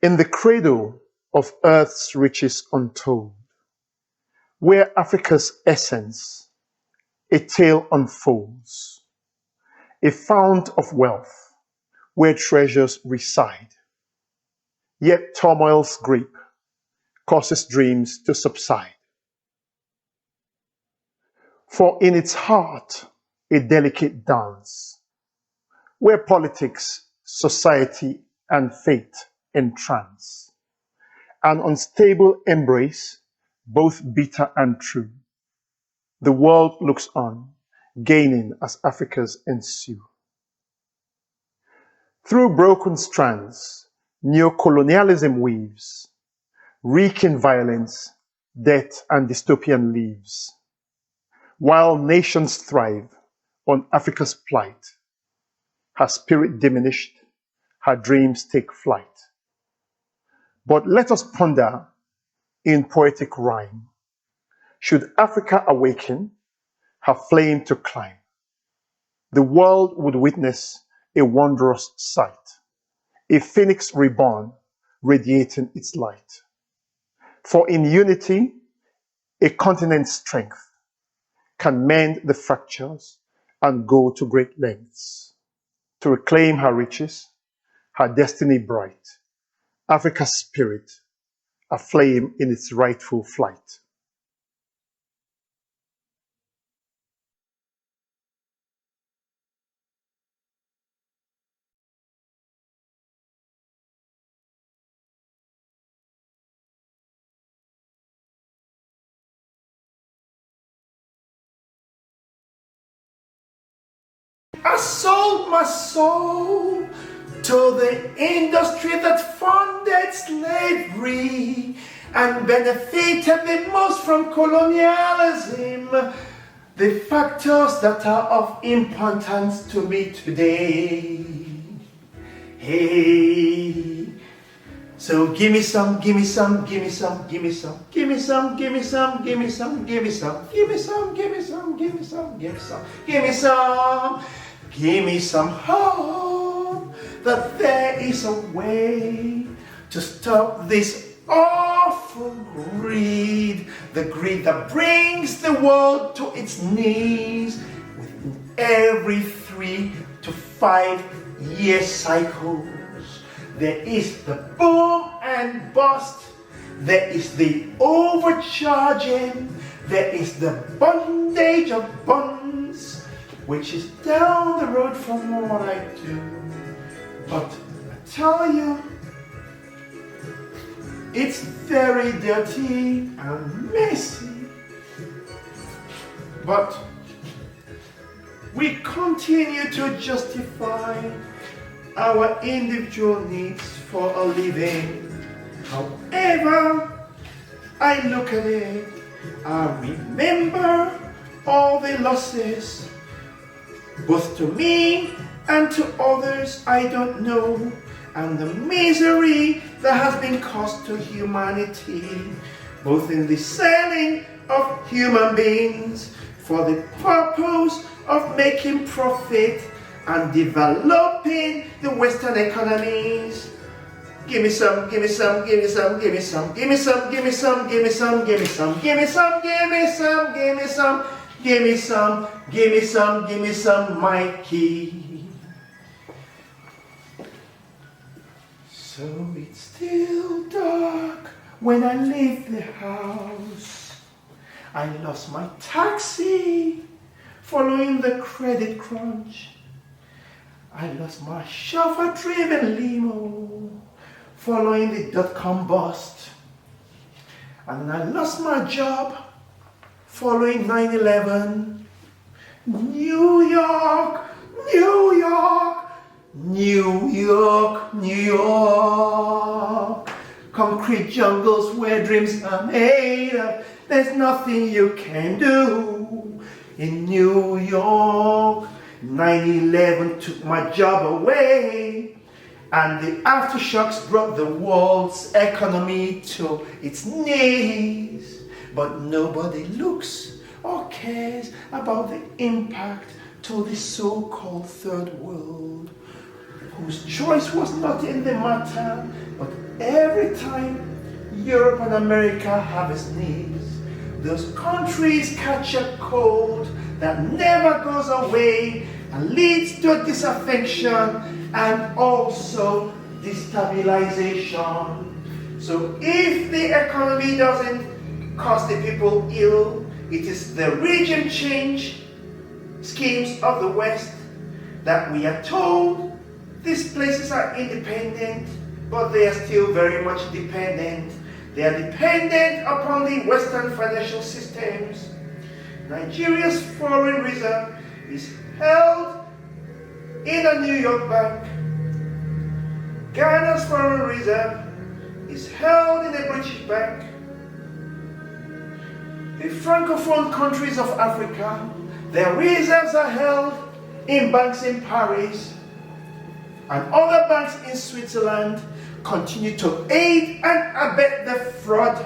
In the cradle of Earth's riches untold, where Africa's essence a tale unfolds, a fount of wealth where treasures reside, yet turmoil's grip causes dreams to subside. For in its heart, a delicate dance, where politics, society, and fate entrance, an unstable embrace, both bitter and true. The world looks on, gaining as Africa's ensue. Through broken strands, neocolonialism weaves, wreaking violence, death, and dystopian leaves. While nations thrive on Africa's plight, her spirit diminished, her dreams take flight. But let us ponder in poetic rhyme, should Africa awaken, her flame to climb, the world would witness a wondrous sight, a phoenix reborn, radiating its light. For in unity, a continent's strength can mend the fractures and go to great lengths to reclaim her riches, her destiny bright, Africa's spirit, aflame in its rightful flight. I sold my soul to the industry that funded slavery and benefited the most from colonialism. The factors that are of importance to me today. Hey, so give me some, give me some, give me some, give me some, give me some, give me some, give me some, give me some, give me some, give me some, give me some, give me some, give me some. Give me some hope that there is a way to stop this awful greed, the greed that brings the world to its knees within every 3 to 5 year cycles. There is the boom and bust, there is the overcharging, there is the bondage of bonds, which is down the road from what I do. But I tell you, it's very dirty and messy. But we continue to justify our individual needs for a living. However I look at it, I remember all the losses, both to me and to others I don't know, and the misery that has been caused to humanity, both in the selling of human beings for the purpose of making profit and developing the Western economies. Give me some, give me some, give me some, give me some, give me some, give me some, give me some, give me some, give me some, give me some, give me some. Give me some, give me some, give me some, Mikey. So it's still dark when I leave the house. I lost my taxi following the credit crunch. I lost my chauffeur-driven limo following the dot-com bust. And I lost my job following 9/11, New York, New York, New York, New York. Concrete jungles where dreams are made of. There's nothing you can do in New York. 9/11 took my job away, and the aftershocks brought the world's economy to its knees. But nobody looks or cares about the impact to the so-called third world. whose choice was not in the matter, but every time Europe and America have a sneeze, those countries catch a cold that never goes away and leads to disaffection and also destabilization. So if the economy doesn't cause the people ill, it is the regime change schemes of the West that we are told these places are independent, but they are still very much dependent. They are dependent upon the Western financial systems. Nigeria's foreign reserve is held in a New York bank. Ghana's foreign reserve is held in a British bank. The Francophone countries of Africa, their reserves are held in banks in Paris, and other banks in Switzerland continue to aid and abet the fraud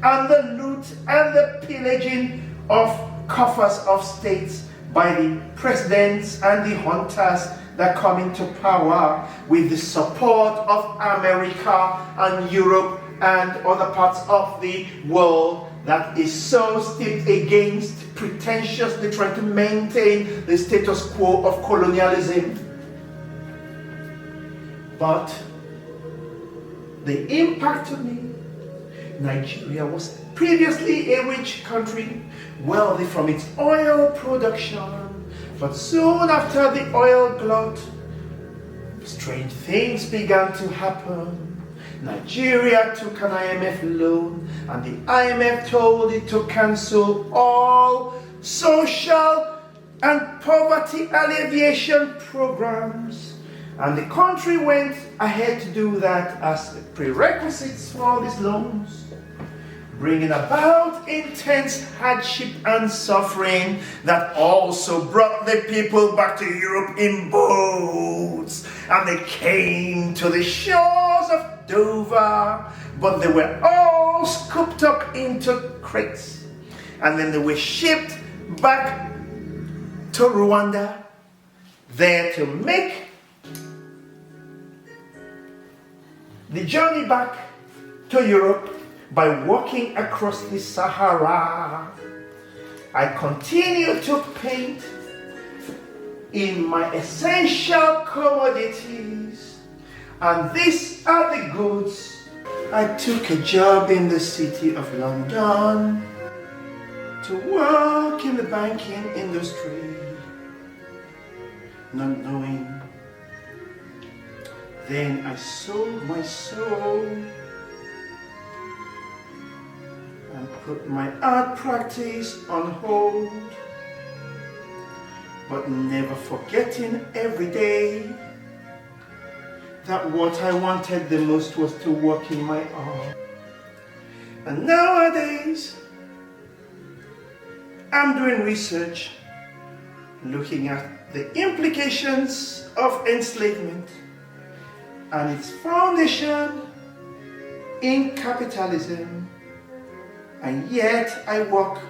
and the loot and the pillaging of coffers of states by the presidents and the hunters that come into power with the support of America and Europe and other parts of the world that is so steeped against pretentiously trying to maintain the status quo of colonialism. But the impact to me, Nigeria was previously a rich country, wealthy from its oil production, but soon after the oil glut, strange things began to happen. Nigeria took an IMF loan, and the IMF told it to cancel all social and poverty alleviation programs. And the country went ahead to do that as prerequisites for all these loans, bringing about intense hardship and suffering that also brought the people back to Europe in boats. And they came to the shores of Dover, but they were all scooped up into crates. And then they were shipped back to Rwanda, there to make the journey back to Europe by walking across the Sahara. I continue to paint in my essential commodities, and these are the goods. I took a job in the city of London to work in the banking industry, not knowing. Then I sold my soul and put my art practice on hold, but never forgetting every day that what I wanted the most was to work in my art. And nowadays, I'm doing research looking at the implications of enslavement and its foundation in capitalism, and yet I work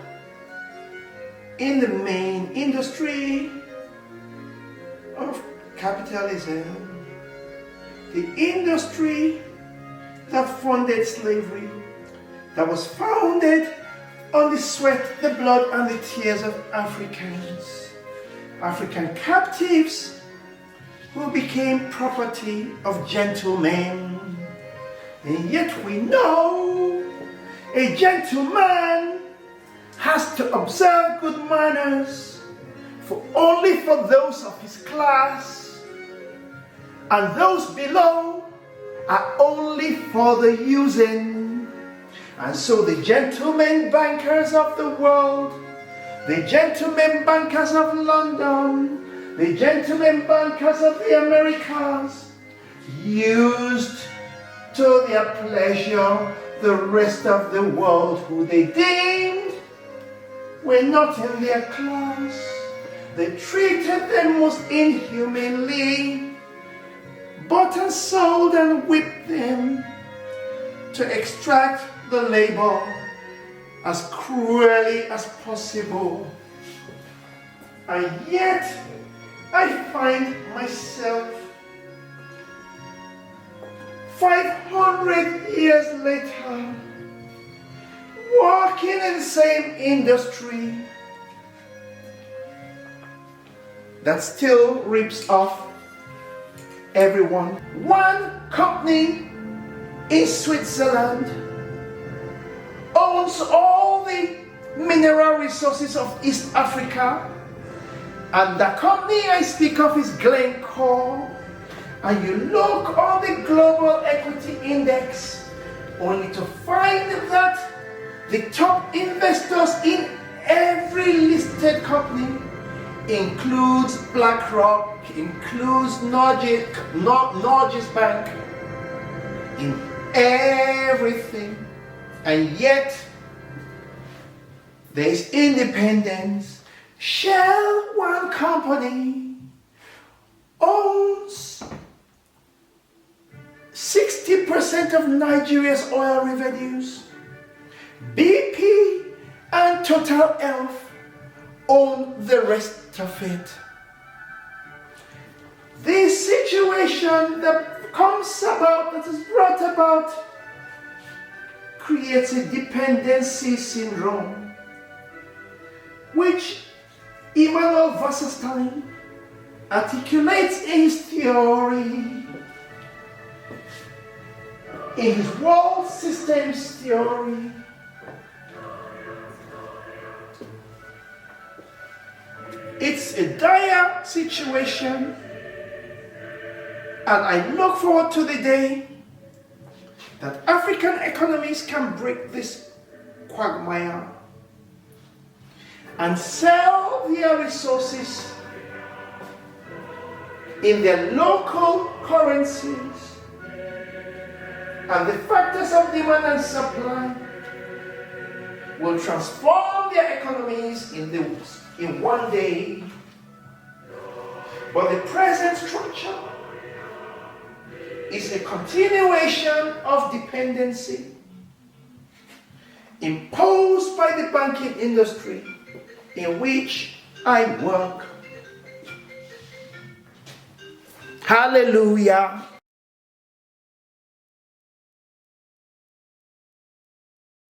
in the main industry of capitalism, the industry that funded slavery, that was founded on the sweat, the blood, and the tears of Africans, African captives who became property of gentlemen. And yet we know a gentleman has to observe good manners only for those of his class, and those below are only for the using. And so the gentlemen bankers of the world, the gentlemen bankers of London, the gentlemen bankers of the Americas, used to their pleasure the rest of the world who they deemed were not in their class. They treated them most inhumanly, bought and sold and whipped them to extract the labor as cruelly as possible. And yet I find myself 100 years later, working in the same industry that still rips off everyone. One company in Switzerland owns all the mineral resources of East Africa, and the company I speak of is Glencore. And you look on the global equity index only to find that the top investors in every listed company includes BlackRock, includes Norges Bank, in everything. And yet there is independence. Shell, one company, owns 60% of Nigeria's oil revenues. BP and Total Elf own the rest of it. This situation that comes about, that is brought about, creates a dependency syndrome, which Immanuel Wasserstein articulates in his theory, in his world systems theory. It's a dire situation, and I look forward to the day that African economies can break this quagmire and sell their resources in their local currencies, and the factors of demand and supply will transform their economies in one day. But the present structure is a continuation of dependency imposed by the banking industry in which I work. Hallelujah.